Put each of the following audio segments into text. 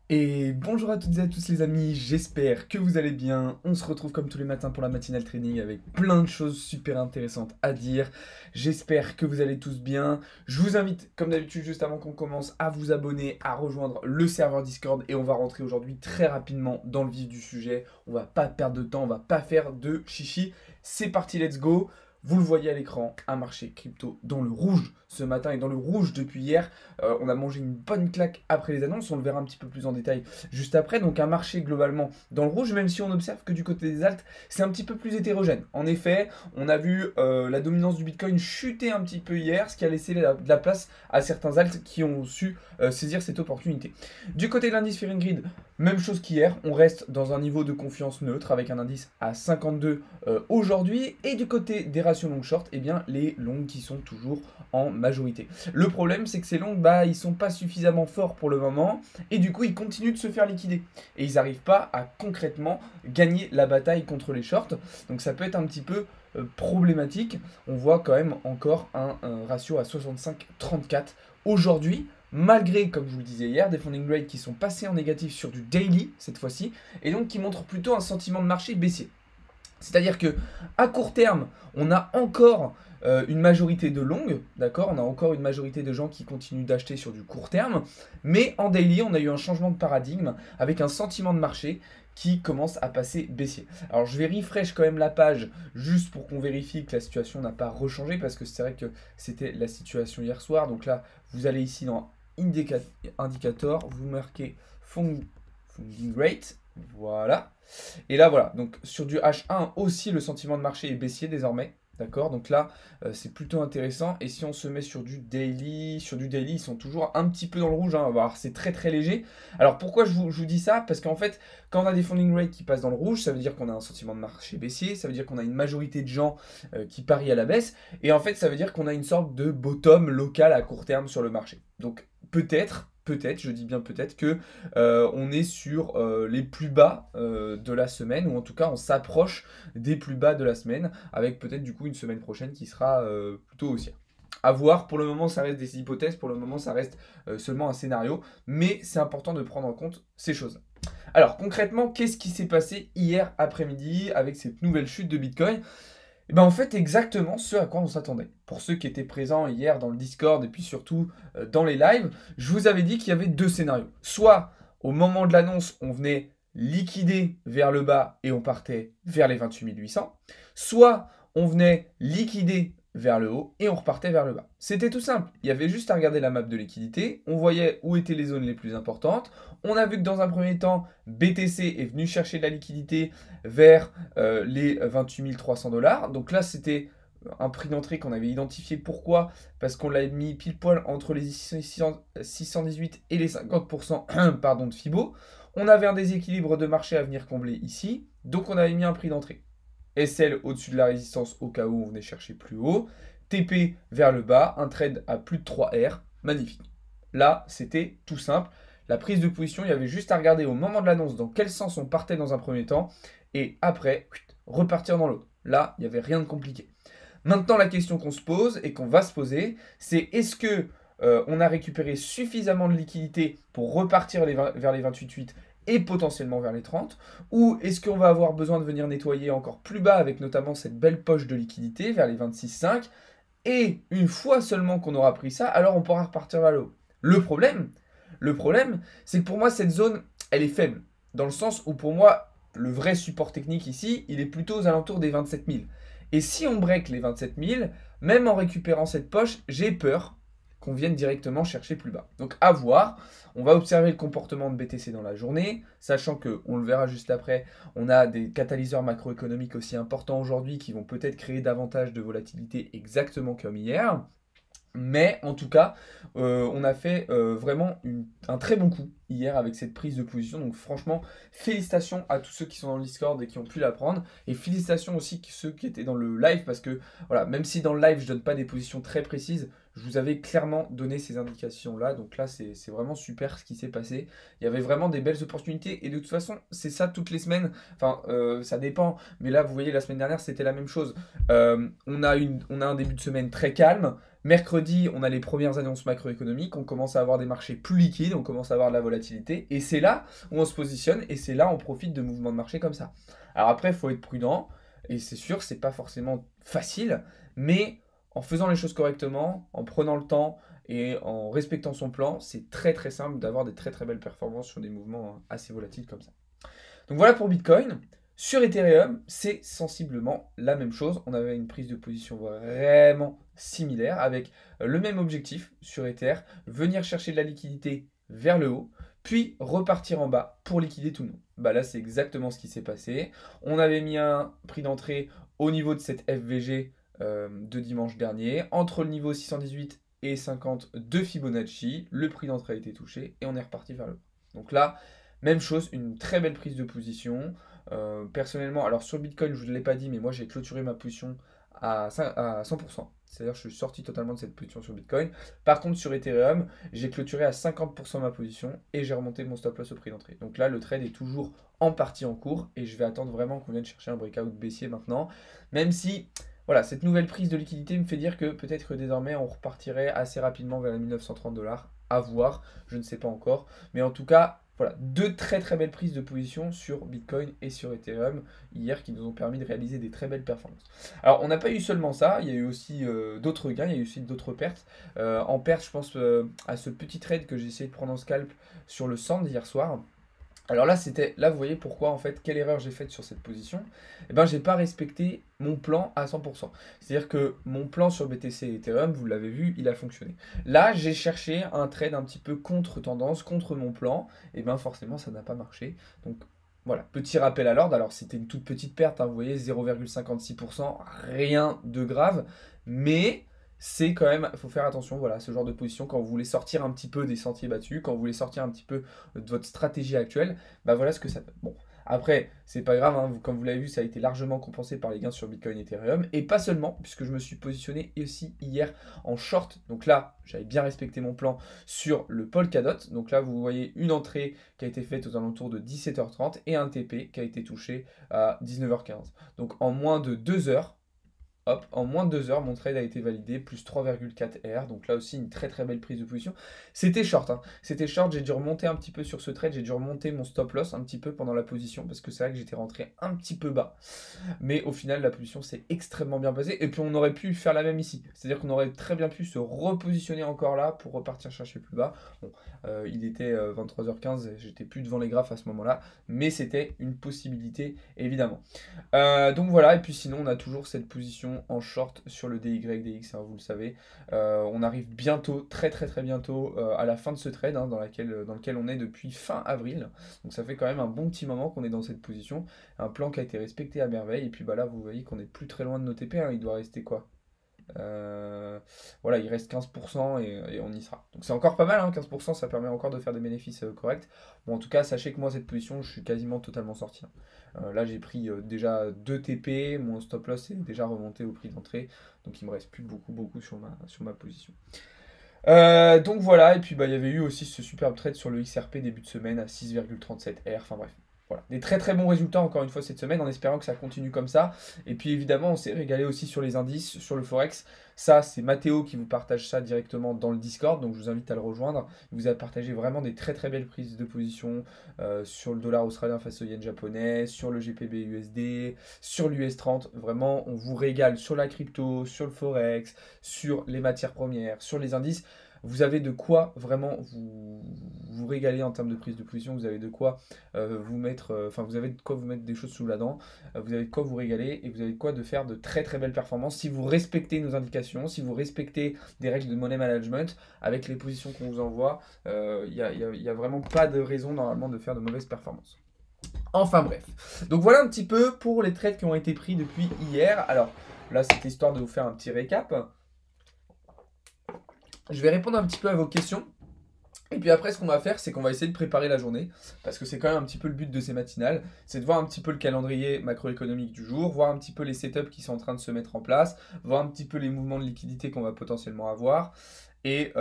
Et bonjour à toutes et à tous les amis, j'espère que vous allez bien. On se retrouve comme tous les matins pour la matinale training avec plein de choses super intéressantes à dire. J'espère que vous allez tous bien. Je vous invite, comme d'habitude, juste avant qu'on commence, à vous abonner, à rejoindre le serveur Discord et on va rentrer aujourd'hui très rapidement dans le vif du sujet. On va pas perdre de temps, on va pas faire de chichi. C'est parti, let's go. Vous le voyez à l'écran, un marché crypto dans le rouge ce matin et dans le rouge depuis hier. On a mangé une bonne claque après les annonces, on le verra un petit peu plus en détail juste après. Donc un marché globalement dans le rouge, même si on observe que du côté des alts, c'est un petit peu plus hétérogène. En effet, on a vu la dominance du Bitcoin chuter un petit peu hier, ce qui a laissé de la place à certains alts qui ont su saisir cette opportunité. Du côté de l'indice Fear and Greed, même chose qu'hier, on reste dans un niveau de confiance neutre avec un indice à 52 aujourd'hui. Et du côté des ratios long short, eh bien les longs qui sont toujours en majorité. Le problème, c'est que ces longs, ils sont pas suffisamment forts pour le moment et du coup, ils continuent de se faire liquider. Et ils n'arrivent pas à concrètement gagner la bataille contre les shorts. Donc ça peut être un petit peu problématique. On voit quand même encore un ratio à 65-34 aujourd'hui. Malgré, comme je vous le disais hier, des funding rates qui sont passés en négatif sur du daily cette fois-ci, et donc qui montrent plutôt un sentiment de marché baissier. C'est-à-dire que à court terme, on a encore une majorité de longues, d'accord? On a encore une majorité de gens qui continuent d'acheter sur du court terme, mais en daily, on a eu un changement de paradigme avec un sentiment de marché qui commence à passer baissier. Alors je vais refresh quand même la page juste pour qu'on vérifie que la situation n'a pas rechangé parce que c'est vrai que c'était la situation hier soir. Donc là, vous allez ici dans indicator, vous marquez funding rate, voilà. Et là, voilà, donc sur du H1 aussi, le sentiment de marché est baissier désormais. D'accord, donc là, c'est plutôt intéressant. Et si on se met sur du daily, ils sont toujours un petit peu dans le rouge. Hein. Alors, c'est très très léger. Alors, pourquoi je vous dis ça? Parce qu'en fait, quand on a des funding rates qui passent dans le rouge, ça veut dire qu'on a un sentiment de marché baissier. Ça veut dire qu'on a une majorité de gens qui parient à la baisse. Et en fait, ça veut dire qu'on a une sorte de bottom local à court terme sur le marché. Donc, peut-être, je dis bien peut-être que on est sur les plus bas de la semaine, ou en tout cas on s'approche des plus bas de la semaine, avec peut-être du coup une semaine prochaine qui sera plutôt haussière. À voir, pour le moment ça reste des hypothèses, pour le moment ça reste seulement un scénario, mais c'est important de prendre en compte ces choses. Alors concrètement, qu'est-ce qui s'est passé hier après-midi avec cette nouvelle chute de Bitcoin? Et ben en fait exactement ce à quoi on s'attendait. Pour ceux qui étaient présents hier dans le Discord et puis surtout dans les lives, je vous avais dit qu'il y avait deux scénarios. Soit au moment de l'annonce, on venait liquider vers le bas et on partait vers les 28 800, soit on venait liquider vers le haut et on repartait vers le bas. C'était tout simple, il y avait juste à regarder la map de liquidité, on voyait où étaient les zones les plus importantes, on a vu que dans un premier temps, BTC est venu chercher de la liquidité vers les 28 300 $. Donc là, c'était un prix d'entrée qu'on avait identifié. Pourquoi? Parce qu'on l'a mis pile poil entre les 618 et les 50% pardon, de Fibo. On avait un déséquilibre de marché à venir combler ici, donc on avait mis un prix d'entrée. SL au-dessus de la résistance au cas où on venait chercher plus haut. TP vers le bas, un trade à plus de 3 R, magnifique. Là, c'était tout simple. La prise de position, il y avait juste à regarder au moment de l'annonce dans quel sens on partait dans un premier temps et après, repartir dans l'autre. Là, il n'y avait rien de compliqué. Maintenant, la question qu'on se pose et qu'on va se poser, c'est est-ce que on a récupéré suffisamment de liquidité pour repartir vers les 28,8 et potentiellement vers les 30, ou est-ce qu'on va avoir besoin de venir nettoyer encore plus bas avec notamment cette belle poche de liquidité vers les 26,5, et une fois seulement qu'on aura pris ça, alors on pourra repartir vers le haut. Le problème, c'est que pour moi, cette zone, elle est faible, dans le sens où pour moi, le vrai support technique ici, il est plutôt aux alentours des 27 000. Et si on break les 27 000, même en récupérant cette poche, j'ai peur qu'on vienne directement chercher plus bas. Donc à voir, on va observer le comportement de BTC dans la journée, sachant que, on le verra juste après, on a des catalyseurs macroéconomiques aussi importants aujourd'hui qui vont peut-être créer davantage de volatilité exactement comme hier. Mais en tout cas, on a fait vraiment un très bon coup hier avec cette prise de position. Donc franchement, félicitations à tous ceux qui sont dans le Discord et qui ont pu la prendre. Et félicitations aussi à ceux qui étaient dans le live parce que voilà, même si dans le live je donne pas des positions très précises, Je vous avais clairement donné ces indications-là, donc là c'est vraiment super ce qui s'est passé. Il y avait vraiment des belles opportunités, et de toute façon c'est ça toutes les semaines, enfin ça dépend, mais là vous voyez la semaine dernière c'était la même chose. On a un début de semaine très calme. Mercredi, on a les premières annonces macroéconomiques, on commence à avoir des marchés plus liquides, on commence à avoir de la volatilité, et c'est là où on se positionne, et c'est là où on profite de mouvements de marché comme ça. Alors après, il faut être prudent, et c'est sûr, c'est pas forcément facile, mais en faisant les choses correctement, en prenant le temps et en respectant son plan, c'est très très simple d'avoir des très très belles performances sur des mouvements assez volatiles comme ça. Donc voilà pour Bitcoin. Sur Ethereum, c'est sensiblement la même chose. On avait une prise de position vraiment similaire avec le même objectif sur Ether, venir chercher de la liquidité vers le haut, puis repartir en bas pour liquider tout le monde. Bah là, c'est exactement ce qui s'est passé. On avait mis un prix d'entrée au niveau de cette FVG de dimanche dernier, entre le niveau 618 et 50 de Fibonacci. Le prix d'entrée a été touché et on est reparti vers le bas. Donc là, même chose, une très belle prise de position. Personnellement, alors sur Bitcoin, je ne l'ai pas dit, mais moi j'ai clôturé ma position à 100%. C'est-à-dire que je suis sorti totalement de cette position sur Bitcoin. Par contre, sur Ethereum, j'ai clôturé à 50% ma position et j'ai remonté mon stop loss au prix d'entrée. Donc là, le trade est toujours en partie en cours et je vais attendre vraiment qu'on vienne chercher un breakout baissier maintenant. Même si, voilà, cette nouvelle prise de liquidité me fait dire que peut-être que désormais on repartirait assez rapidement vers les 1930 $. À voir, je ne sais pas encore. Mais en tout cas, voilà, deux très très belles prises de position sur Bitcoin et sur Ethereum hier qui nous ont permis de réaliser des très belles performances. Alors on n'a pas eu seulement ça, il y a eu aussi d'autres gains, il y a eu aussi d'autres pertes. En perte, je pense à ce petit trade que j'ai essayé de prendre en scalp sur le Sand hier soir. Alors là, vous voyez pourquoi, en fait, quelle erreur j'ai faite sur cette position. Eh ben, j'ai pas respecté mon plan à 100%. C'est-à-dire que mon plan sur BTC et Ethereum, vous l'avez vu, il a fonctionné. Là, j'ai cherché un trade un petit peu contre tendance, contre mon plan. Et bien forcément, ça n'a pas marché. Donc voilà, petit rappel à l'ordre. Alors c'était une toute petite perte, hein, vous voyez, 0,56%, rien de grave. Mais c'est quand même, il faut faire attention, voilà, ce genre de position, quand vous voulez sortir un petit peu des sentiers battus, quand vous voulez sortir un petit peu de votre stratégie actuelle, bah voilà ce que ça donne. Bon, après, c'est pas grave, hein, comme vous l'avez vu, ça a été largement compensé par les gains sur Bitcoin et Ethereum, et pas seulement, puisque je me suis positionné aussi hier en short. Donc là, j'avais bien respecté mon plan sur le Polkadot. Donc là, vous voyez une entrée qui a été faite aux alentours de 17h30 et un TP qui a été touché à 19h15. Donc en moins de 2 heures, hop, en moins de 2 heures, mon trade a été validé, plus 3,4 R. Donc là aussi, une très très belle prise de position. C'était short, hein. C'était short, j'ai dû remonter un petit peu sur ce trade, j'ai dû remonter mon stop loss un petit peu pendant la position, parce que c'est vrai que j'étais rentré un petit peu bas. Mais au final, la position s'est extrêmement bien passée. Et puis on aurait pu faire la même ici. C'est-à-dire qu'on aurait très bien pu se repositionner encore là pour repartir chercher plus bas. Bon, il était 23h15, j'étais plus devant les graphes à ce moment-là. Mais c'était une possibilité, évidemment. Donc voilà, et puis sinon, on a toujours cette position en short sur le DYDX, hein, vous le savez. On arrive bientôt, très très très bientôt, à la fin de ce trade, hein, dans lequel on est depuis fin avril. Donc ça fait quand même un bon petit moment qu'on est dans cette position. Un plan qui a été respecté à merveille. Et puis bah là, vous voyez qu'on est plus très loin de nos TP, hein. Il doit rester quoi? Voilà, il reste 15% et on y sera. Donc c'est encore pas mal, hein, 15%, ça permet encore de faire des bénéfices corrects. Bon, en tout cas, sachez que moi, cette position, je suis quasiment totalement sorti, hein. Là, j'ai pris déjà 2 TP, mon stop loss est déjà remonté au prix d'entrée, donc il me reste plus beaucoup sur ma position. Donc voilà, et puis bah, il y avait eu aussi ce superbe trade sur le XRP début de semaine à 6,37 R, enfin bref. Voilà, des très très bons résultats encore une fois cette semaine en espérant que ça continue comme ça. Et puis évidemment on s'est régalé aussi sur les indices, sur le Forex. Ça c'est Mathéo qui vous partage ça directement dans le Discord, donc je vous invite à le rejoindre. Il vous a partagé vraiment des très très belles prises de position sur le dollar australien face au yen japonais, sur le GPB USD, sur l'US 30. Vraiment on vous régale sur la crypto, sur le Forex, sur les matières premières, sur les indices. Vous avez de quoi vraiment vous régaler en termes de prise de position, vous avez de quoi vous mettre, vous avez de quoi vous mettre des choses sous la dent, vous avez de quoi vous régaler et vous avez de quoi de faire de très très belles performances si vous respectez nos indications, si vous respectez des règles de money management avec les positions qu'on vous envoie, il n'y a vraiment pas de raison normalement de faire de mauvaises performances. Enfin bref, donc voilà un petit peu pour les trades qui ont été pris depuis hier. Alors là c'était histoire de vous faire un petit récap. Je vais répondre un petit peu à vos questions. Et puis après, ce qu'on va faire, c'est qu'on va essayer de préparer la journée, parce que c'est quand même un petit peu le but de ces matinales, c'est de voir un petit peu le calendrier macroéconomique du jour, voir un petit peu les setups qui sont en train de se mettre en place, voir un petit peu les mouvements de liquidité qu'on va potentiellement avoir, et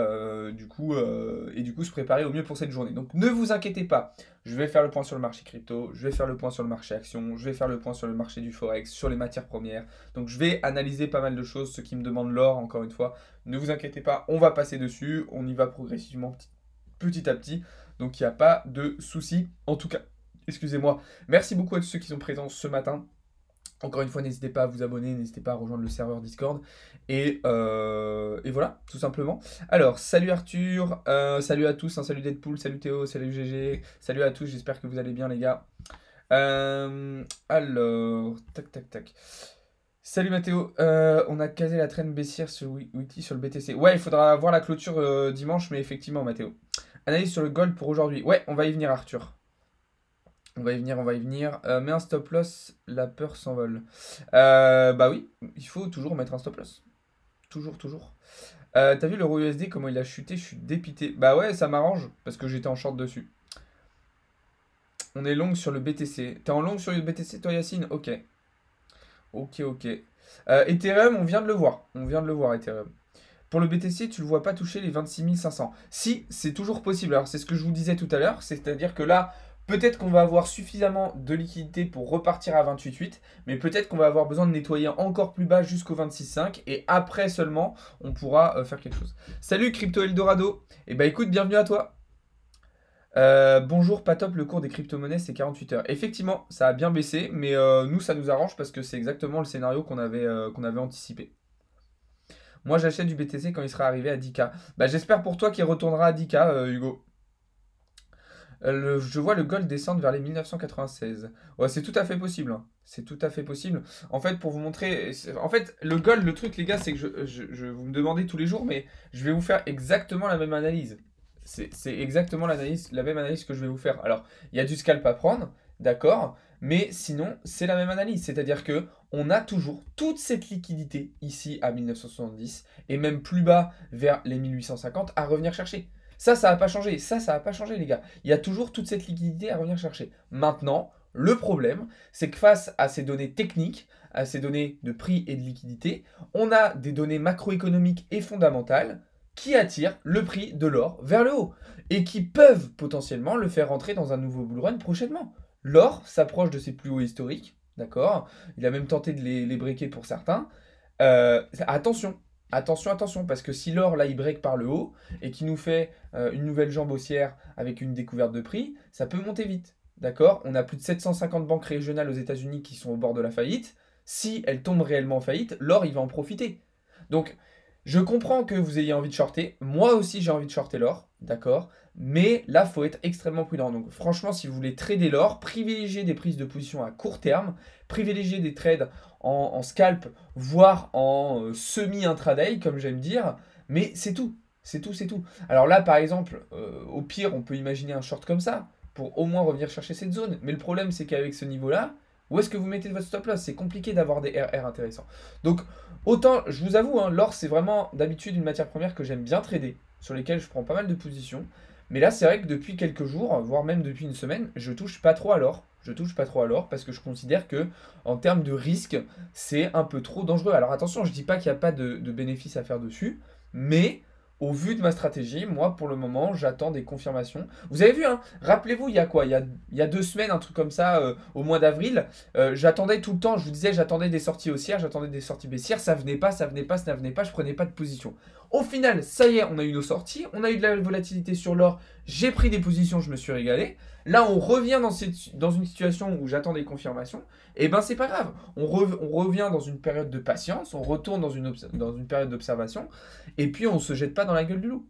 du coup se préparer au mieux pour cette journée. Donc ne vous inquiétez pas, je vais faire le point sur le marché crypto, je vais faire le point sur le marché action, je vais faire le point sur le marché du forex, sur les matières premières. Donc je vais analyser pas mal de choses, ceux qui me demandent l'or, encore une fois, ne vous inquiétez pas, on va passer dessus, on y va progressivement petit à petit. Donc il n'y a pas de souci. En tout cas, excusez-moi. Merci beaucoup à tous ceux qui sont présents ce matin. Encore une fois, n'hésitez pas à vous abonner, n'hésitez pas à rejoindre le serveur Discord. Et voilà, tout simplement. Alors, salut Arthur, salut à tous, hein, salut Deadpool, salut Théo, salut GG, salut à tous, j'espère que vous allez bien les gars. Alors, tac tac tac. Salut Mathéo, on a casé la traîne baissière sur Wiki sur le BTC. Ouais, il faudra voir la clôture dimanche, mais effectivement Mathéo. Analyse sur le gold pour aujourd'hui. Ouais, on va y venir Arthur. On va y venir, on va y venir. Mets un stop loss, la peur s'envole. Bah oui, il faut toujours mettre un stop loss. Toujours, toujours. T'as vu l'euro USD, comment il a chuté? Je suis dépité. Bah ouais, ça m'arrange, parce que j'étais en short dessus. On est long sur le BTC. T'es en long sur le BTC toi Yacine? Ok. Ok, ok. Ethereum, on vient de le voir. On vient de le voir, Ethereum. Pour le BTC, tu ne le vois pas toucher les 26 500. Si, c'est toujours possible. Alors, c'est ce que je vous disais tout à l'heure. C'est-à-dire que là, peut-être qu'on va avoir suffisamment de liquidité pour repartir à 28,8. Mais peut-être qu'on va avoir besoin de nettoyer encore plus bas jusqu'au 26,5. Et après seulement, on pourra faire quelque chose. Salut Crypto Eldorado. Eh ben écoute, bienvenue à toi. Bonjour, pas top, le cours des crypto-monnaies, c'est 48 heures. Effectivement, ça a bien baissé, mais nous, ça nous arrange parce que c'est exactement le scénario qu'on avait anticipé. Moi, j'achète du BTC quand il sera arrivé à 10K. Bah, j'espère pour toi qu'il retournera à 10K, Hugo. Je vois le gold descendre vers les 1996. Ouais, c'est tout à fait possible, hein. C'est tout à fait possible. En fait, pour vous montrer... En fait, le gold, le truc, les gars, c'est que vous me demandez tous les jours, mais je vais vous faire exactement la même analyse. C'est exactement la même analyse que je vais vous faire. Alors, il y a du scalp à prendre, d'accord, mais sinon, c'est la même analyse. C'est-à-dire que on a toujours toute cette liquidité ici à 1970 et même plus bas vers les 1850 à revenir chercher. Ça n'a pas changé. Ça n'a pas changé, les gars. Il y a toujours toute cette liquidité à revenir chercher. Maintenant, le problème, c'est que face à ces données techniques, à ces données de prix et de liquidité, on a des données macroéconomiques et fondamentales qui attirent le prix de l'or vers le haut et qui peuvent potentiellement le faire rentrer dans un nouveau bull run prochainement. L'or s'approche de ses plus hauts historiques, d'accord? Il a même tenté de les breaker pour certains. Attention, attention, attention, parce que si l'or, là, il break par le haut et qu'il nous fait une nouvelle jambe haussière avec une découverte de prix, ça peut monter vite, d'accord? On a plus de 750 banques régionales aux États-Unis qui sont au bord de la faillite. Si elles tombent réellement en faillite, l'or, il va en profiter. Donc, je comprends que vous ayez envie de shorter. Moi aussi, j'ai envie de shorter l'or, d'accord? Mais là, il faut être extrêmement prudent. Donc, franchement, si vous voulez trader l'or, privilégiez des prises de position à court terme, privilégiez des trades en scalp, voire en semi-intraday, comme j'aime dire. Mais c'est tout. C'est tout, c'est tout. Alors là, par exemple, au pire, on peut imaginer un short comme ça, pour au moins revenir chercher cette zone. Mais le problème, c'est qu'avec ce niveau-là, où est-ce que vous mettez votre stop loss? C'est compliqué d'avoir des RR intéressants. Donc, autant, je vous avoue, hein, l'or, c'est vraiment d'habitude une matière première que j'aime bien trader, sur lesquelles je prends pas mal de positions. Mais là, c'est vrai que depuis quelques jours, voire même depuis une semaine, je touche pas trop à l'or. Je touche pas trop à l'or parce que je considère que, en termes de risque, c'est un peu trop dangereux. Alors attention, je dis pas qu'il n'y a pas de bénéfices à faire dessus, mais au vu de ma stratégie, moi, pour le moment, j'attends des confirmations. Vous avez vu, hein, rappelez-vous, il y a quoi? Il y a 2 semaines, un truc comme ça, au mois d'avril, j'attendais tout le temps, je vous disais, j'attendais des sorties haussières, j'attendais des sorties baissières, ça venait pas, ça venait pas, ça venait pas, je prenais pas de position. Au final, ça y est, on a eu nos sorties, on a eu de la volatilité sur l'or, j'ai pris des positions, je me suis régalé. Là, on revient dans une situation où j'attends des confirmations. Et ben, c'est pas grave. On revient dans une période de patience, on retourne dans une période d'observation, et puis on se jette pas dans la gueule du loup.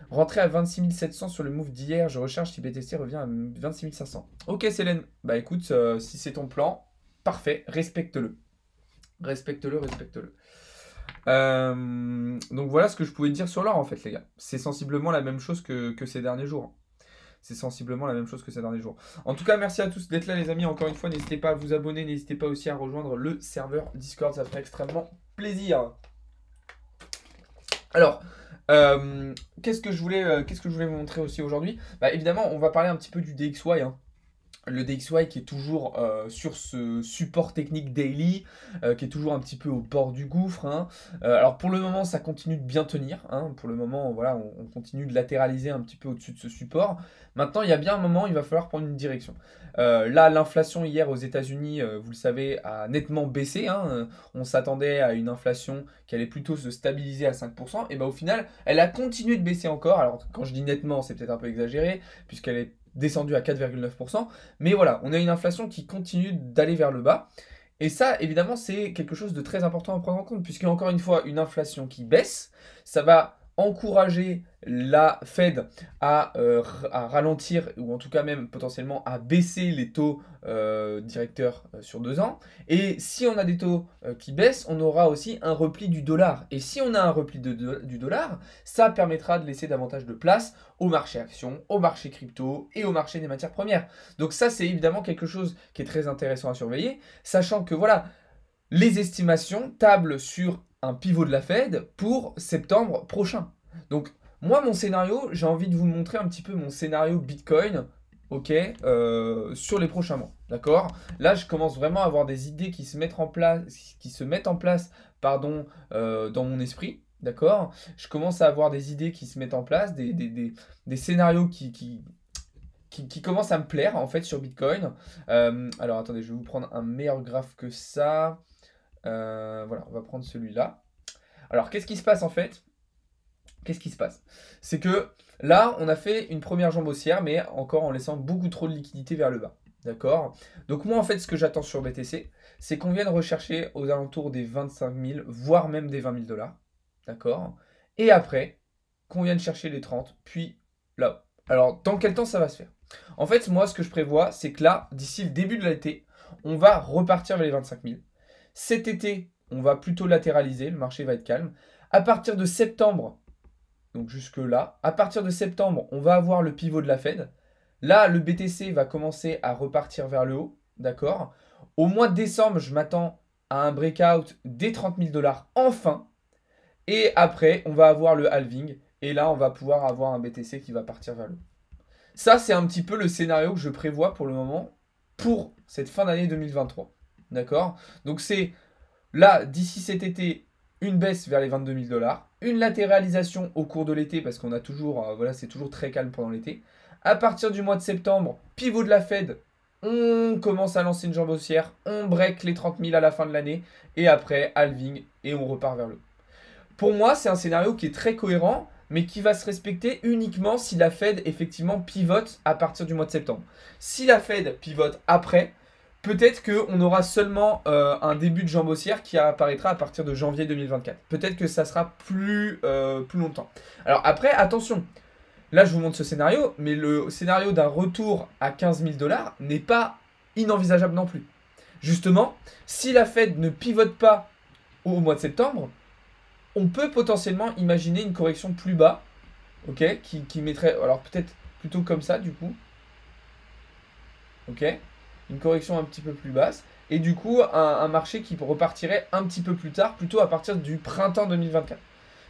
Rentrer à 26 700 sur le move d'hier, je recharge si BTC revient à 26 500. Ok, Célène. Bah écoute, si c'est ton plan, parfait, respecte-le. Respecte-le, respecte-le. Donc voilà ce que je pouvais dire sur l'or en fait, les gars. C'est sensiblement la même chose que ces derniers jours. C'est sensiblement la même chose que ces derniers jours. En tout cas, merci à tous d'être là, les amis. Encore une fois, n'hésitez pas à vous abonner. N'hésitez pas aussi à rejoindre le serveur Discord. Ça ferait extrêmement plaisir. Alors, Qu'est-ce que je voulais vous montrer aussi aujourd'hui? Bah, évidemment, on va parler un petit peu du DXY, hein. Le DXY qui est toujours sur ce support technique daily, qui est toujours un petit peu au bord du gouffre, hein. Alors pour le moment, ça continue de bien tenir, hein. Pour le moment, voilà, on continue de latéraliser un petit peu au-dessus de ce support. Maintenant, il y a bien un moment, il va falloir prendre une direction. Là, l'inflation hier aux États-Unis, vous le savez, a nettement baissé, hein. On s'attendait à une inflation qui allait plutôt se stabiliser à 5%, et ben au final, elle a continué de baisser encore. Alors quand je dis nettement, c'est peut-être un peu exagéré, puisqu'elle est descendu à 4,9%. Mais voilà, on a une inflation qui continue d'aller vers le bas. Et ça, évidemment, c'est quelque chose de très important à prendre en compte, puisque encore une fois, une inflation qui baisse, ça va encourager la Fed à ralentir, ou en tout cas même potentiellement à baisser les taux directeurs sur 2 ans. Et si on a des taux qui baissent, on aura aussi un repli du dollar. Et si on a un repli du dollar, ça permettra de laisser davantage de place au marché actions, au marché crypto et au marché des matières premières. Donc ça, c'est évidemment quelque chose qui est très intéressant à surveiller, sachant que voilà, les estimations tablent sur un pivot de la Fed pour septembre prochain. Donc moi, mon scénario, j'ai envie de vous montrer un petit peu mon scénario Bitcoin, ok, sur les prochains mois, d'accord? Là, je commence vraiment à avoir des idées qui se mettent en place, pardon, dans mon esprit, d'accord? Je commence à avoir des idées qui se mettent en place, des scénarios qui commencent à me plaire, en fait, sur Bitcoin. Alors, attendez, je vais vous prendre un meilleur graphe que ça. Voilà, on va prendre celui-là. Alors, qu'est-ce qui se passe, en fait? Qu'est-ce qui se passe? C'est que là, on a fait une première jambe haussière, mais encore en laissant beaucoup trop de liquidité vers le bas. D'accord? Donc moi, en fait, ce que j'attends sur BTC, c'est qu'on vienne rechercher aux alentours des 25 000, voire même des 20 000 dollars. D'accord? Et après, qu'on vienne chercher les 30, puis là. Alors, dans quel temps ça va se faire? En fait, moi, ce que je prévois, c'est que là, d'ici le début de l'été, on va repartir vers les 25 000. Cet été, on va plutôt latéraliser, le marché va être calme. À partir de septembre, donc jusque là, à partir de septembre, on va avoir le pivot de la Fed. Là, le BTC va commencer à repartir vers le haut, d'accord? Au mois de décembre, je m'attends à un breakout des 30 000 dollars enfin. Et après, on va avoir le halving. Et là, on va pouvoir avoir un BTC qui va partir vers le haut. Ça, c'est un petit peu le scénario que je prévois pour le moment pour cette fin d'année 2023. D'accord? Donc c'est là, d'ici cet été, une baisse vers les 22 000 dollars, une latéralisation au cours de l'été parce qu'on a toujours, voilà, c'est toujours très calme pendant l'été. À partir du mois de septembre, pivot de la Fed, on commence à lancer une jambe haussière, on break les 30 000 à la fin de l'année et après halving et on repart vers le haut. Pour moi, c'est un scénario qui est très cohérent, mais qui va se respecter uniquement si la Fed effectivement pivote à partir du mois de septembre. Si la Fed pivote après, peut-être qu'on aura seulement un début de jambe haussière qui apparaîtra à partir de janvier 2024. Peut-être que ça sera plus longtemps. Alors après, attention, là je vous montre ce scénario, mais le scénario d'un retour à 15 000 dollars n'est pas inenvisageable non plus. Justement, si la Fed ne pivote pas au mois de septembre, on peut potentiellement imaginer une correction plus bas, ok, qui mettrait, alors peut-être plutôt comme ça du coup, ok, une correction un petit peu plus basse, et du coup un marché qui repartirait un petit peu plus tard, plutôt à partir du printemps 2024.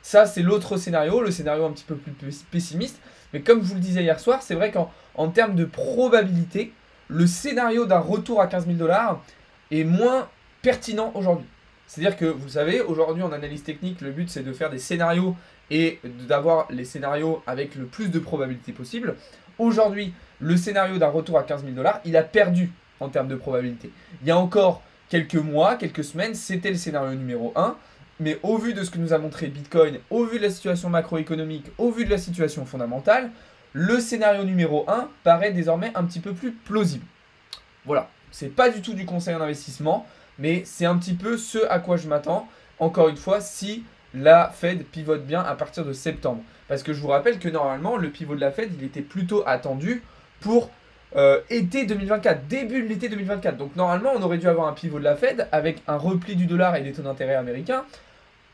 Ça c'est l'autre scénario, le scénario un petit peu plus pessimiste, mais comme je vous le disais hier soir, c'est vrai qu'en termes de probabilité, le scénario d'un retour à 15 000 dollars est moins pertinent aujourd'hui. C'est-à-dire que, vous savez, aujourd'hui en analyse technique, le but c'est de faire des scénarios et d'avoir les scénarios avec le plus de probabilité possible. Aujourd'hui, le scénario d'un retour à 15 000 dollars, il a perdu en termes de probabilité. Il y a encore quelques mois, quelques semaines, c'était le scénario numéro 1. Mais au vu de ce que nous a montré Bitcoin, au vu de la situation macroéconomique, au vu de la situation fondamentale, le scénario numéro 1 paraît désormais un petit peu plus plausible. Voilà, c'est pas du tout du conseil en investissement, mais c'est un petit peu ce à quoi je m'attends, encore une fois, si la Fed pivote bien à partir de septembre. Parce que je vous rappelle que normalement, le pivot de la Fed, il était plutôt attendu pour été 2024, début de l'été 2024. Donc normalement, on aurait dû avoir un pivot de la Fed avec un repli du dollar et des taux d'intérêt américains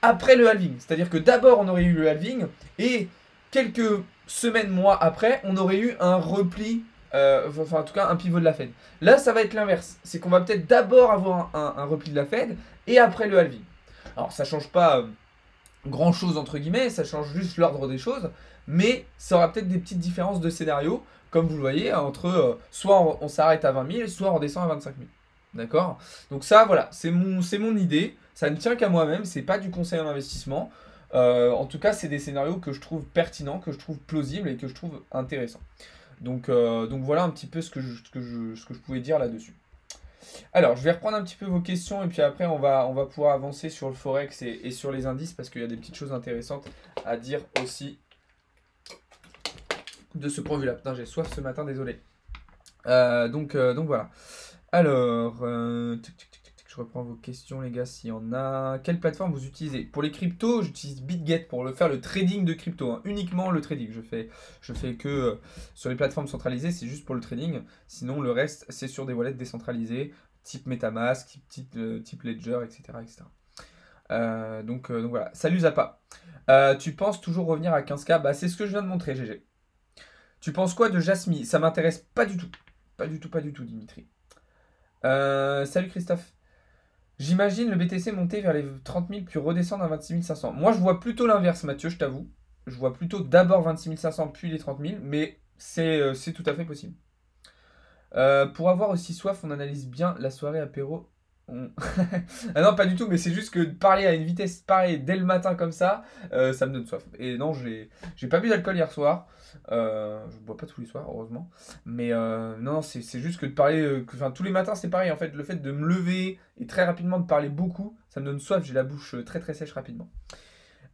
après le halving. C'est-à-dire que d'abord, on aurait eu le halving et quelques semaines, mois après, on aurait eu un repli, enfin en tout cas un pivot de la Fed. Là, ça va être l'inverse. C'est qu'on va peut-être d'abord avoir un repli de la Fed et après le halving. Alors, ça change pas grand chose entre guillemets, ça change juste l'ordre des choses, mais ça aura peut-être des petites différences de scénario, comme vous le voyez, entre soit on s'arrête à 20 000, soit on redescend à 25 000. D'accord? Donc ça, voilà, c'est mon idée, ça ne tient qu'à moi-même, c'est pas du conseil en investissement. En tout cas, c'est des scénarios que je trouve pertinents, que je trouve plausibles et que je trouve intéressants. Donc voilà un petit peu ce que je pouvais dire là-dessus. Alors, je vais reprendre un petit peu vos questions et puis après, on va pouvoir avancer sur le Forex et sur les indices parce qu'il y a des petites choses intéressantes à dire aussi de ce point de vue-là. Putain, j'ai soif ce matin, désolé. Donc voilà. Alors, je reprends vos questions, les gars, s'il y en a. Quelle plateforme vous utilisez? Pour les cryptos, j'utilise BitGet pour faire le trading de crypto. Hein. Uniquement le trading. Je fais que sur les plateformes centralisées, c'est juste pour le trading. Sinon, le reste, c'est sur des wallets décentralisés, type MetaMask, type Ledger, etc. etc. Donc voilà. Salut Zappa. Tu penses toujours revenir à 15K? Bah, c'est ce que je viens de montrer, GG. Tu penses quoi de Jasmine? Ça m'intéresse pas du tout. Pas du tout, Dimitri. Salut Christophe. J'imagine le BTC monter vers les 30 000 puis redescendre à 26 500. Moi, je vois plutôt l'inverse, Mathieu, je t'avoue. Je vois plutôt d'abord 26 500 puis les 30 000, mais c'est tout à fait possible. Pour avoir aussi soif, on analyse bien la soirée apéro. Ah non, pas du tout, mais c'est juste que de parler à une vitesse pareille dès le matin comme ça, ça me donne soif. Et non, j'ai pas bu d'alcool hier soir. Je bois pas tous les soirs, heureusement. Mais non, c'est juste que de parler. Tous les matins, c'est pareil. En fait, le fait de me lever et très rapidement de parler beaucoup, ça me donne soif. J'ai la bouche très très sèche rapidement.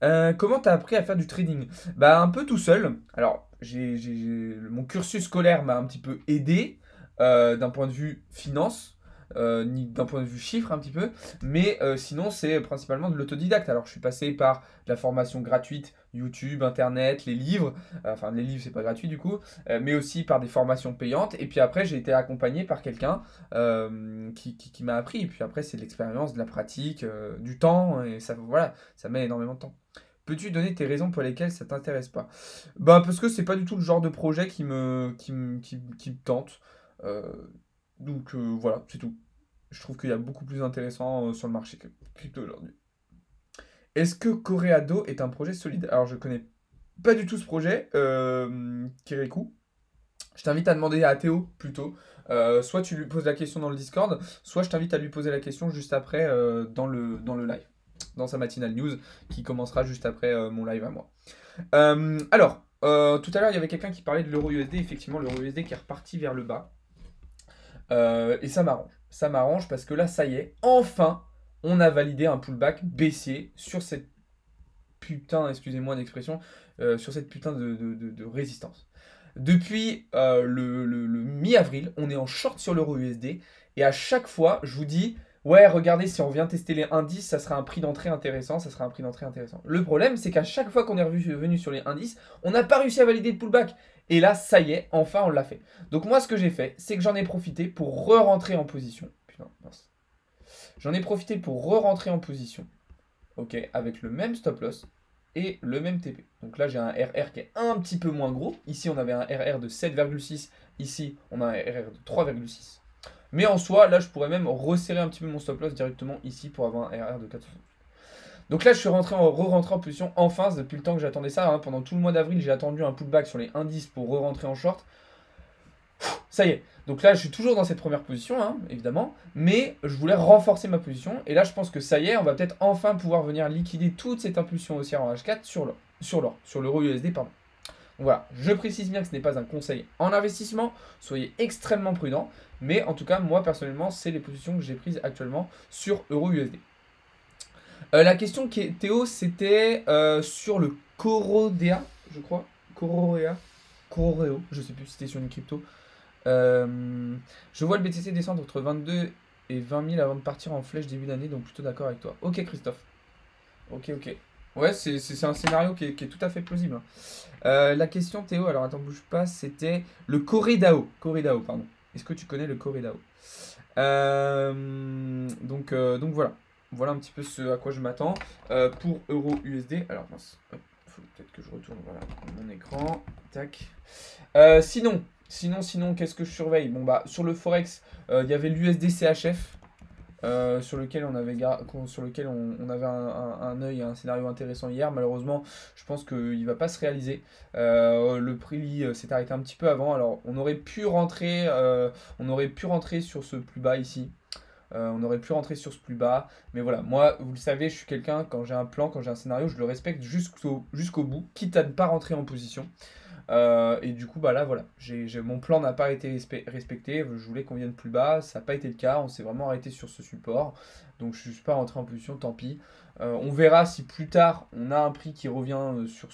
Comment t'as appris à faire du trading? Bah, un peu tout seul. Alors, mon cursus scolaire m'a un petit peu aidé d'un point de vue finance. Ni d'un point de vue chiffre un petit peu, mais sinon c'est principalement de l'autodidacte. Alors je suis passé par de la formation gratuite, YouTube, Internet, les livres, enfin les livres c'est pas gratuit du coup, mais aussi par des formations payantes, et puis après j'ai été accompagné par quelqu'un qui m'a appris, et puis après c'est de l'expérience, de la pratique, du temps, et ça voilà, ça met énormément de temps. Peux-tu donner tes raisons pour lesquelles ça t'intéresse pas? Bah parce que c'est pas du tout le genre de projet qui me tente. Euh, voilà, c'est tout. Je trouve qu'il y a beaucoup plus intéressant sur le marché que crypto aujourd'hui. Est-ce que Coreado est un projet solide? Alors je connais pas du tout ce projet, Kirikou. Je t'invite à demander à Théo plutôt. Soit tu lui poses la question dans le Discord, soit je t'invite à lui poser la question juste après dans le live, dans sa matinale news qui commencera juste après mon live à moi. Alors, tout à l'heure il y avait quelqu'un qui parlait de l'euro USD. Effectivement, l'euro USD qui est reparti vers le bas. Et ça m'arrange. Ça m'arrange parce que là, ça y est, enfin, on a validé un pullback baissier sur cette putain, excusez-moi d'expression, sur cette putain de résistance. Depuis le mi-avril, on est en short sur l'euro USD. Et à chaque fois, je vous dis, ouais, regardez, si on vient tester les indices, ça sera un prix d'entrée intéressant, ça sera un prix d'entrée intéressant. Le problème, c'est qu'à chaque fois qu'on est revenu sur les indices, on n'a pas réussi à valider le pullback. Et là, ça y est, enfin, on l'a fait. Donc moi, ce que j'ai fait, c'est que j'en ai profité pour re-rentrer en position. Putain, mince. J'en ai profité pour re-rentrer en position. Ok, avec le même stop loss et le même TP. Donc là, j'ai un RR qui est un petit peu moins gros. Ici, on avait un RR de 7,6. Ici, on a un RR de 3,6. Mais en soi, là, je pourrais même resserrer un petit peu mon stop loss directement ici pour avoir un RR de 4,60. Donc là, je suis re-rentré en position en face depuis le temps que j'attendais ça. Hein. Pendant tout le mois d'avril, j'ai attendu un pullback sur les indices pour re-rentrer en short. Ça y est. Donc là, je suis toujours dans cette première position, hein, évidemment. Mais je voulais renforcer ma position. Et là, je pense que ça y est, on va peut-être enfin pouvoir venir liquider toute cette impulsion haussière en H4 sur l'euro USD, pardon. Donc voilà, je précise bien que ce n'est pas un conseil en investissement. Soyez extrêmement prudents. Mais en tout cas, moi, personnellement, c'est les positions que j'ai prises actuellement sur euro USD. La question qui est, Théo, c'était sur le Corodea, je crois. Cororeo, je sais plus si c'était sur une crypto. Je vois le BTC descendre entre 22 et 20 000 avant de partir en flèche début d'année, donc plutôt d'accord avec toi. Ok, Christophe. Ok. Ouais, c'est un scénario qui est tout à fait plausible. La question, Théo, alors attends, bouge pas, c'était le Corridao. Corridao, pardon. Est-ce que tu connais le Corridao? Donc voilà. Voilà un petit peu ce à quoi je m'attends pour euro USD. Alors mince, faut peut-être que je retourne voilà, mon écran. Tac. Sinon, qu'est-ce que je surveille? Bon bah sur le Forex, il y avait l'USD CHF sur lequel on avait un œil, un scénario intéressant hier. Malheureusement, je pense qu'il ne va pas se réaliser. Le prix s'est arrêté un petit peu avant. Alors, on aurait pu rentrer sur ce plus bas ici. On aurait pu rentrer sur ce plus bas. Mais voilà, moi, vous le savez, je suis quelqu'un, quand j'ai un plan, quand j'ai un scénario, je le respecte jusqu'au bout, quitte à ne pas rentrer en position. Et du coup, bah là, voilà, mon plan n'a pas été respecté. Je voulais qu'on vienne plus bas, ça n'a pas été le cas. On s'est vraiment arrêté sur ce support. Donc, je ne suis pas rentré en position, tant pis. On verra si plus tard, on a un prix qui revient sur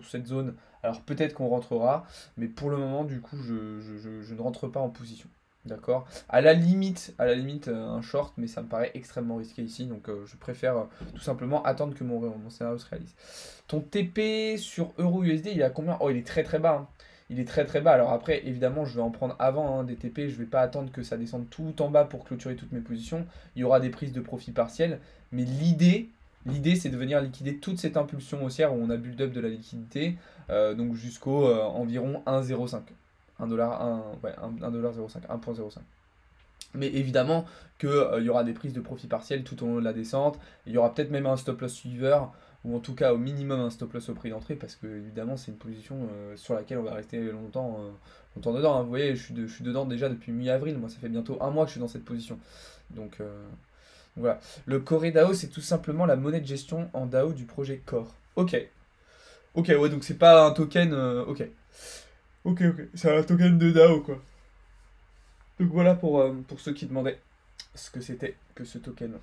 cette zone. Alors, peut-être qu'on rentrera. Mais pour le moment, du coup, je ne rentre pas en position. D'accord. À la limite, un short, mais ça me paraît extrêmement risqué ici. Donc, je préfère tout simplement attendre que mon scénario se réalise. Ton TP sur Euro USD, il est à combien? Oh, il est très très bas, hein. Il est très très bas. Alors après, évidemment, je vais en prendre avant, hein, des TP. Je vais pas attendre que ça descende tout en bas pour clôturer toutes mes positions. Il y aura des prises de profit partielles. Mais l'idée, c'est de venir liquider toute cette impulsion haussière où on a build-up de la liquidité. Donc jusqu'au environ 1,05. 1 dollar, ouais, 1,05, 1,05. Mais évidemment qu'il y aura des prises de profit partielles tout au long de la descente. Il y aura peut-être même un stop loss suiveur, ou en tout cas au minimum un stop loss au prix d'entrée, parce que évidemment c'est une position sur laquelle on va rester longtemps dedans, hein. Vous voyez, je suis dedans déjà depuis mi-avril. Moi, ça fait bientôt un mois que je suis dans cette position. Donc voilà. Le Core DAO, c'est tout simplement la monnaie de gestion en DAO du projet Core. Ok. Ok, ouais, donc c'est pas un token. Ok. Ok, ok. C'est un token de DAO, quoi. Donc voilà pour ceux qui demandaient ce que c'était que ce token.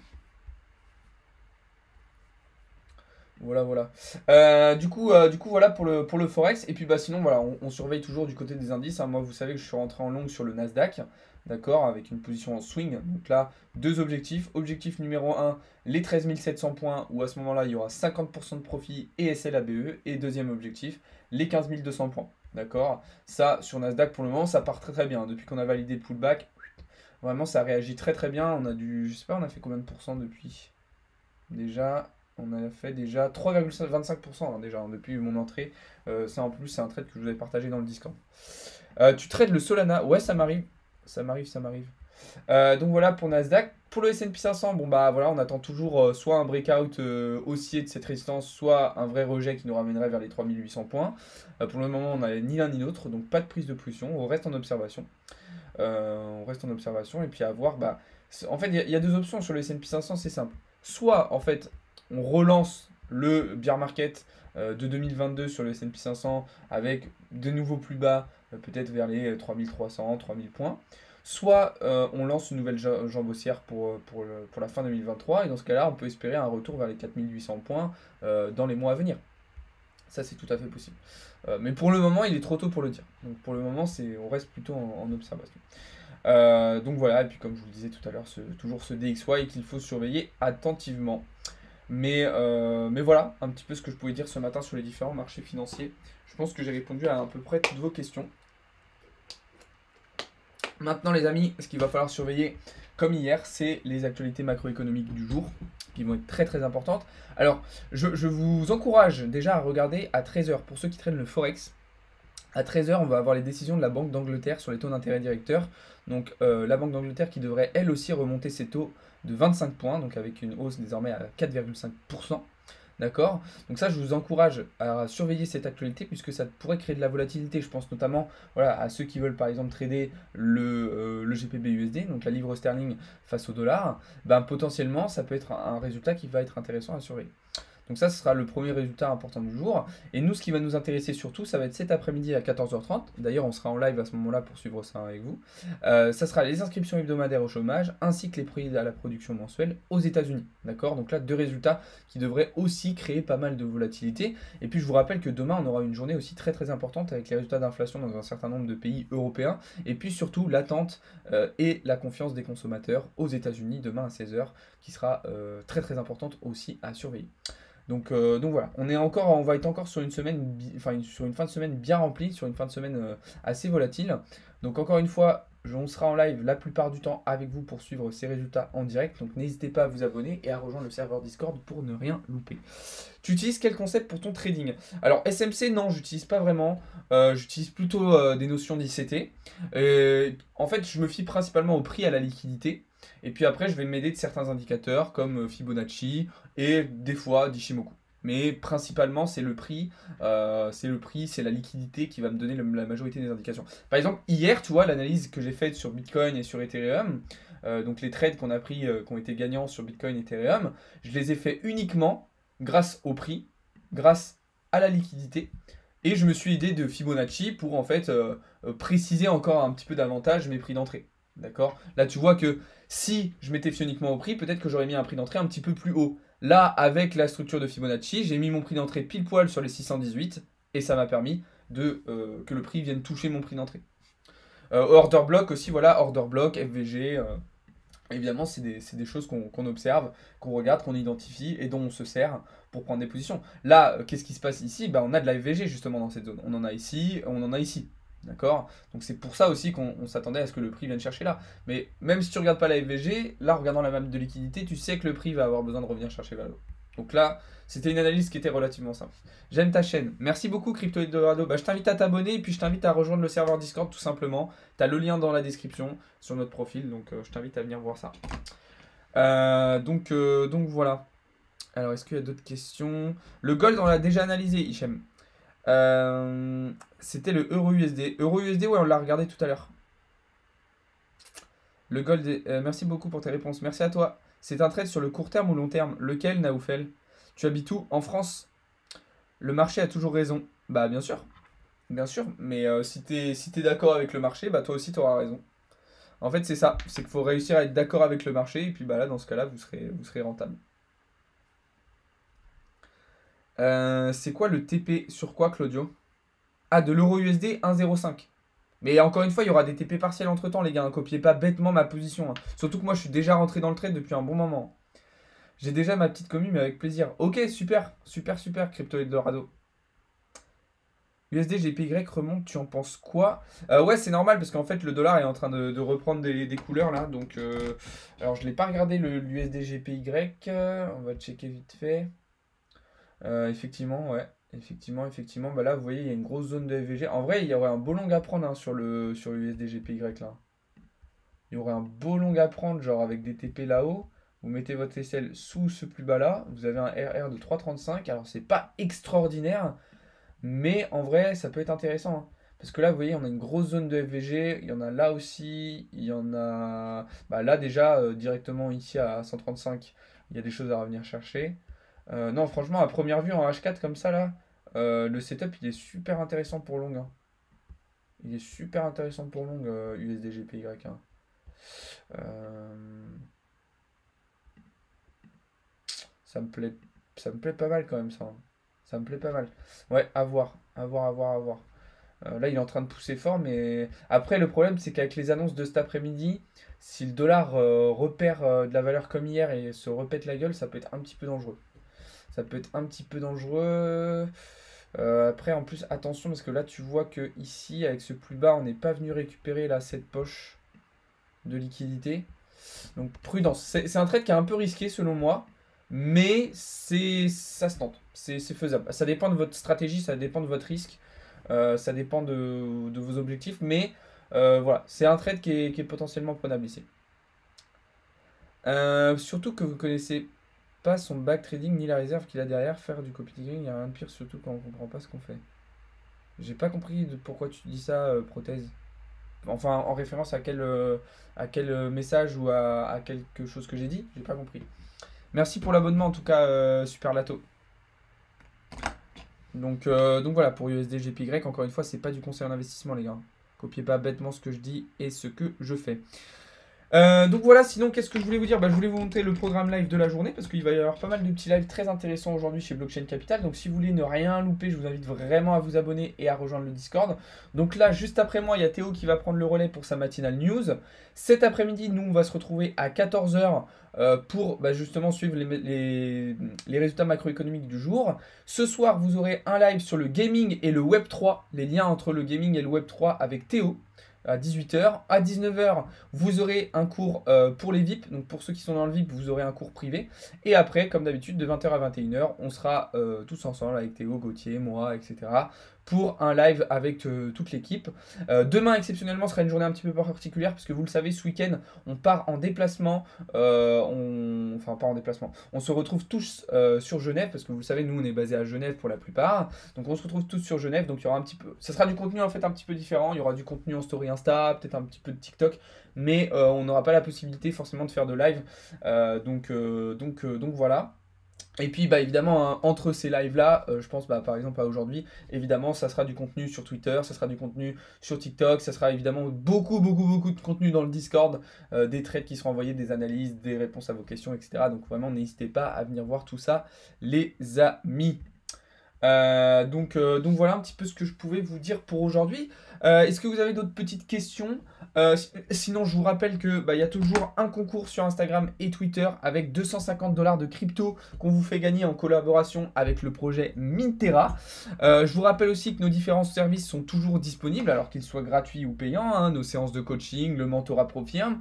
Voilà, voilà. Du coup, voilà pour le Forex. Et puis bah sinon, voilà, on surveille toujours du côté des indices, hein. Moi, vous savez que je suis rentré en long sur le Nasdaq, d'accord, avec une position en swing. Donc là, deux objectifs. Objectif numéro un, les 13 700 points, où à ce moment-là, il y aura 50% de profit et SLABE. Et deuxième objectif, les 15 200 points. D'accord. Ça, sur Nasdaq, pour le moment, ça part très très bien. Depuis qu'on a validé le pullback, vraiment, ça réagit très très bien. Je sais pas, on a fait combien de pourcents depuis? Déjà, on a fait déjà 3,25%, hein, déjà, hein, depuis mon entrée. Ça en plus, c'est un trade que je vous avais partagé dans le Discord. Tu trades le Solana? Ouais, ça m'arrive. Ça m'arrive, ça m'arrive. Donc voilà pour Nasdaq. Pour le S&P 500, bon bah voilà, on attend toujours soit un breakout haussier de cette résistance, soit un vrai rejet qui nous ramènerait vers les 3800 points. Pour le moment, on n'a ni l'un ni l'autre, donc pas de prise de position. On reste en observation. Et puis à voir. Bah, en fait, il y a deux options sur le S&P 500, c'est simple. Soit en fait, on relance le bear market de 2022 sur le S&P 500 avec de nouveaux plus bas, peut-être vers les 3300, 3000 points. Soit on lance une nouvelle jambe haussière pour la fin 2023, et dans ce cas-là, on peut espérer un retour vers les 4800 points dans les mois à venir. Ça, c'est tout à fait possible. Mais pour le moment, il est trop tôt pour le dire. Donc pour le moment, on reste plutôt en observation. Donc voilà, et puis comme je vous le disais tout à l'heure, toujours ce DXY qu'il faut surveiller attentivement. Mais voilà, un petit peu ce que je pouvais dire ce matin sur les différents marchés financiers. Je pense que j'ai répondu à peu près toutes vos questions. Maintenant les amis, ce qu'il va falloir surveiller, comme hier, c'est les actualités macroéconomiques du jour, qui vont être très très importantes. Alors, je vous encourage déjà à regarder à 13h, pour ceux qui traînent le Forex. À 13h, on va avoir les décisions de la Banque d'Angleterre sur les taux d'intérêt directeurs. Donc la Banque d'Angleterre qui devrait elle aussi remonter ses taux de 25 points, donc avec une hausse désormais à 4,5%. D'accord. Donc ça, je vous encourage à surveiller cette actualité puisque ça pourrait créer de la volatilité. Je pense notamment voilà, à ceux qui veulent par exemple trader le GBP USD, donc la livre sterling face au dollar. Ben, potentiellement, ça peut être un résultat qui va être intéressant à surveiller. Donc ça, ce sera le premier résultat important du jour. Et nous, ce qui va nous intéresser surtout, ça va être cet après-midi à 14h30. D'ailleurs, on sera en live à ce moment-là pour suivre ça avec vous. Ça sera les inscriptions hebdomadaires au chômage, ainsi que les prix à la production mensuelle aux États-Unis. D'accord. Donc là, deux résultats qui devraient aussi créer pas mal de volatilité. Et puis, je vous rappelle que demain, on aura une journée aussi très très importante avec les résultats d'inflation dans un certain nombre de pays européens. Et puis surtout, l'attente et la confiance des consommateurs aux États-Unis demain à 16h, qui sera très très importante aussi à surveiller. Donc voilà, on va être encore sur une semaine, sur une fin de semaine bien remplie, sur une fin de semaine assez volatile. Donc encore une fois, on sera en live la plupart du temps avec vous pour suivre ces résultats en direct. Donc n'hésitez pas à vous abonner et à rejoindre le serveur Discord pour ne rien louper. Tu utilises quel concept pour ton trading? Alors SMC, non, j'utilise pas vraiment. J'utilise plutôt des notions d'ICT. En fait, je me fie principalement au prix à la liquidité. Et puis après, je vais m'aider de certains indicateurs comme Fibonacci et des fois d'Ishimoku. Mais principalement, c'est la liquidité qui va me donner la majorité des indications. Par exemple, hier, tu vois, l'analyse que j'ai faite sur Bitcoin et sur Ethereum, donc les trades qu'on a pris, qui ont été gagnants sur Bitcoin et Ethereum, je les ai fait uniquement grâce au prix, grâce à la liquidité. Et je me suis aidé de Fibonacci pour en fait préciser encore un petit peu davantage mes prix d'entrée. D'accord? Là, tu vois que si je m'étais fié uniquement au prix, peut-être que j'aurais mis un prix d'entrée un petit peu plus haut. Là, avec la structure de Fibonacci, j'ai mis mon prix d'entrée pile poil sur les 618 et ça m'a permis que le prix vienne toucher mon prix d'entrée. Order block aussi, voilà, order block, FVG. Évidemment, c'est des choses qu'on observe, qu'on regarde, qu'on identifie et dont on se sert pour prendre des positions. Là, qu'est-ce qui se passe ici? On a de la FVG justement dans cette zone. On en a ici, on en a ici. D'accord? Donc c'est pour ça aussi qu'on s'attendait à ce que le prix vienne chercher là. Mais même si tu ne regardes pas la FVG, là, regardant la map de liquidité, tu sais que le prix va avoir besoin de revenir chercher vers le haut. Donc là, c'était une analyse qui était relativement simple. J'aime ta chaîne. Merci beaucoup, Crypto Eldorado. Je t'invite à t'abonner et puis je t'invite à rejoindre le serveur Discord tout simplement. Tu as le lien dans la description sur notre profil, donc je t'invite à venir voir ça. Donc voilà. Alors, est-ce qu'il y a d'autres questions? Le gold, on l'a déjà analysé, Hichem. C'était le Euro-USD. Euro-USD, ouais, on l'a regardé tout à l'heure. Le gold, merci beaucoup pour tes réponses. Merci à toi. C'est un trade sur le court terme ou long terme? Lequel, Naoufel? Tu habites où? En France? Le marché a toujours raison. Bah, bien sûr. Bien sûr. Mais si t'es d'accord avec le marché, bah, toi aussi, tu auras raison. En fait, c'est ça. C'est qu'il faut réussir à être d'accord avec le marché. Et puis, bah, là, dans ce cas-là, vous serez rentable. C'est quoi le TP sur quoi, Claudio? Ah, de l'euro-USD 1,05. Mais encore une fois, il y aura des TP partiels entre temps, les gars. Ne copiez pas bêtement ma position. Surtout que moi, je suis déjà rentré dans le trade depuis un bon moment. J'ai déjà ma petite commu, mais avec plaisir. Ok, super, super, super, Crypto Eldorado. USD GPY remonte, tu en penses quoi? Ouais, c'est normal parce qu'en fait, le dollar est en train de reprendre des couleurs là. Donc, alors, je ne l'ai pas regardé l'USD GPY. On va checker vite fait. Effectivement, ouais. Effectivement. Bah là, vous voyez, il y a une grosse zone de FVG. En vrai, il y aurait un beau long à prendre sur l'USD GPY là. Il y aurait un beau long à prendre, genre avec des TP là-haut. Vous mettez votre SL sous ce plus bas là. Vous avez un RR de 3,35. Alors, c'est pas extraordinaire. Mais en vrai, ça peut être intéressant. Hein. Parce que là, vous voyez, on a une grosse zone de FVG. Il y en a là aussi. Il y en a. Bah, là, déjà, directement ici à 135, il y a des choses à revenir chercher. Non, franchement, à première vue, en H4 comme ça, là, le setup, il est super intéressant pour long. Hein. Il est super intéressant pour long, USD GPY. Hein. Ça me plaît pas mal quand même, ça. Hein. Ça me plaît pas mal. Ouais, à voir. Là, il est en train de pousser fort, mais après, le problème, c'est qu'avec les annonces de cet après-midi, si le dollar repère de la valeur comme hier et se repète la gueule, ça peut être un petit peu dangereux. Après, en plus, attention, parce que là, tu vois que ici, avec ce plus bas, on n'est pas venu récupérer là, cette poche de liquidité. Donc, prudence. C'est un trade qui est un peu risqué, selon moi. Mais ça se tente, c'est faisable. Ça dépend de votre stratégie, ça dépend de votre risque, ça dépend de vos objectifs. Mais voilà, c'est un trade qui est potentiellement prenable ici. Surtout que vous connaissez pas son back trading ni la réserve qu'il a derrière. Faire du copy trading, il n'y a rien de pire, surtout quand on comprend pas ce qu'on fait. J'ai pas compris pourquoi tu dis ça, prothèse. Enfin, en référence à quel message ou à quelque chose que j'ai dit, j'ai pas compris. Merci pour l'abonnement en tout cas, Super Lato. Donc voilà, pour USD GPY, encore une fois, c'est pas du conseil en investissement, les gars. Copiez pas bêtement ce que je dis et ce que je fais. Donc voilà, sinon qu'est-ce que je voulais vous dire? Je voulais vous montrer le programme live de la journée parce qu'il va y avoir pas mal de petits lives très intéressants aujourd'hui chez Blockchain Capital. Donc si vous voulez ne rien louper, je vous invite vraiment à vous abonner et à rejoindre le Discord. Donc là, juste après moi, il y a Théo qui va prendre le relais pour sa matinale news. Cet après-midi, nous, on va se retrouver à 14 h pour justement suivre les résultats macroéconomiques du jour. Ce soir, vous aurez un live sur le gaming et le Web3, les liens entre le gaming et le Web3 avec Théo. À 18 h. À 19 h, vous aurez un cours pour les VIP. Donc pour ceux qui sont dans le VIP, vous aurez un cours privé. Et après, comme d'habitude, de 20 h à 21 h, on sera tous ensemble avec Théo, Gauthier, moi, etc. pour un live avec toute l'équipe. Demain, exceptionnellement, sera une journée un petit peu particulière, parce que vous le savez, ce week-end, on part en déplacement. Enfin, pas en déplacement. On se retrouve tous sur Genève, parce que vous le savez, nous, on est basé à Genève pour la plupart. Donc, on se retrouve tous sur Genève. Donc, il y aura un petit peu. Ça sera du contenu en fait un petit peu différent. Il y aura du contenu en story Insta, peut-être un petit peu de TikTok, mais on n'aura pas la possibilité forcément de faire de live. Donc voilà. Et puis bah évidemment hein, entre ces lives là, je pense bah, par exemple à aujourd'hui, évidemment ça sera du contenu sur Twitter, ça sera du contenu sur TikTok, ça sera évidemment beaucoup de contenu dans le Discord, des threads qui seront envoyés, des analyses, des réponses à vos questions, etc. Donc vraiment n'hésitez pas à venir voir tout ça les amis. Donc voilà un petit peu ce que je pouvais vous dire pour aujourd'hui. Est-ce que vous avez d'autres petites questions? Sinon, je vous rappelle que il y a toujours un concours sur Instagram et Twitter avec 250 $ de crypto qu'on vous fait gagner en collaboration avec le projet Mintera. Je vous rappelle aussi que nos différents services sont toujours disponibles, alors qu'ils soient gratuits ou payants, hein, nos séances de coaching, le mentorat Profirm.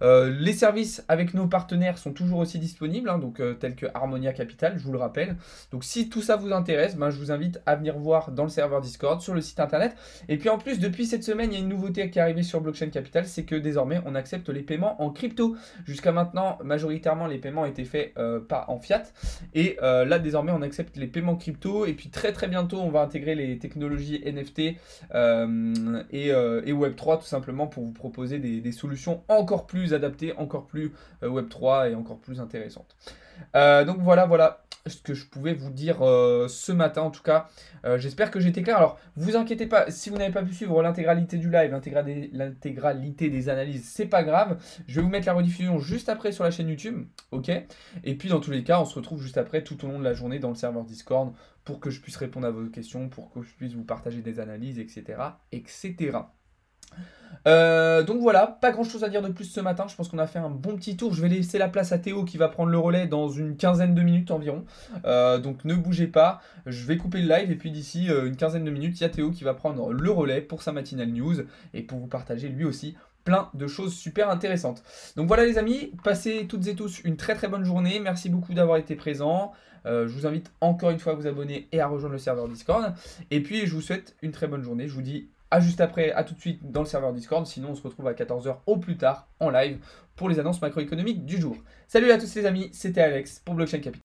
Les services avec nos partenaires sont toujours aussi disponibles, hein, donc tels que Harmonia Capital, je vous le rappelle. Donc si tout ça vous intéresse, je vous invite à venir voir dans le serveur Discord, sur le site internet. Et puis en plus, depuis cette semaine, il y a une nouveauté qui est arrivée sur Blockchain Capital, c'est que désormais, on accepte les paiements en crypto. Jusqu'à maintenant, majoritairement, les paiements étaient faits pas en fiat. Et là, désormais, on accepte les paiements crypto. Et puis très bientôt, on va intégrer les technologies NFT et Web3, tout simplement, pour vous proposer des solutions encore plus adaptées, encore plus Web3 et encore plus intéressantes. Donc voilà ce que je pouvais vous dire ce matin en tout cas. J'espère que j'ai été clair. Alors vous inquiétez pas, si vous n'avez pas pu suivre l'intégralité du live, l'intégralité des analyses, c'est pas grave. Je vais vous mettre la rediffusion juste après sur la chaîne YouTube, ok? Et puis dans tous les cas, on se retrouve juste après tout au long de la journée dans le serveur Discord pour que je puisse répondre à vos questions, pour que je puisse vous partager des analyses, etc. etc. Donc voilà, pas grand chose à dire de plus ce matin, je pense qu'on a fait un bon petit tour. Je vais laisser la place à Théo qui va prendre le relais dans une quinzaine de minutes environ. Donc ne bougez pas, je vais couper le live et puis d'ici une quinzaine de minutes, il y a Théo qui va prendre le relais pour sa matinale news et pour vous partager lui aussi plein de choses super intéressantes. Donc voilà les amis, passez toutes et tous une très bonne journée, merci beaucoup d'avoir été présents. Je vous invite encore une fois à vous abonner et à rejoindre le serveur Discord. Et puis je vous souhaite une très bonne journée, je vous dis à juste après, à tout de suite dans le serveur Discord. Sinon, on se retrouve à 14 h au plus tard en live pour les annonces macroéconomiques du jour. Salut à tous les amis, c'était Alex pour Blockchain Capital.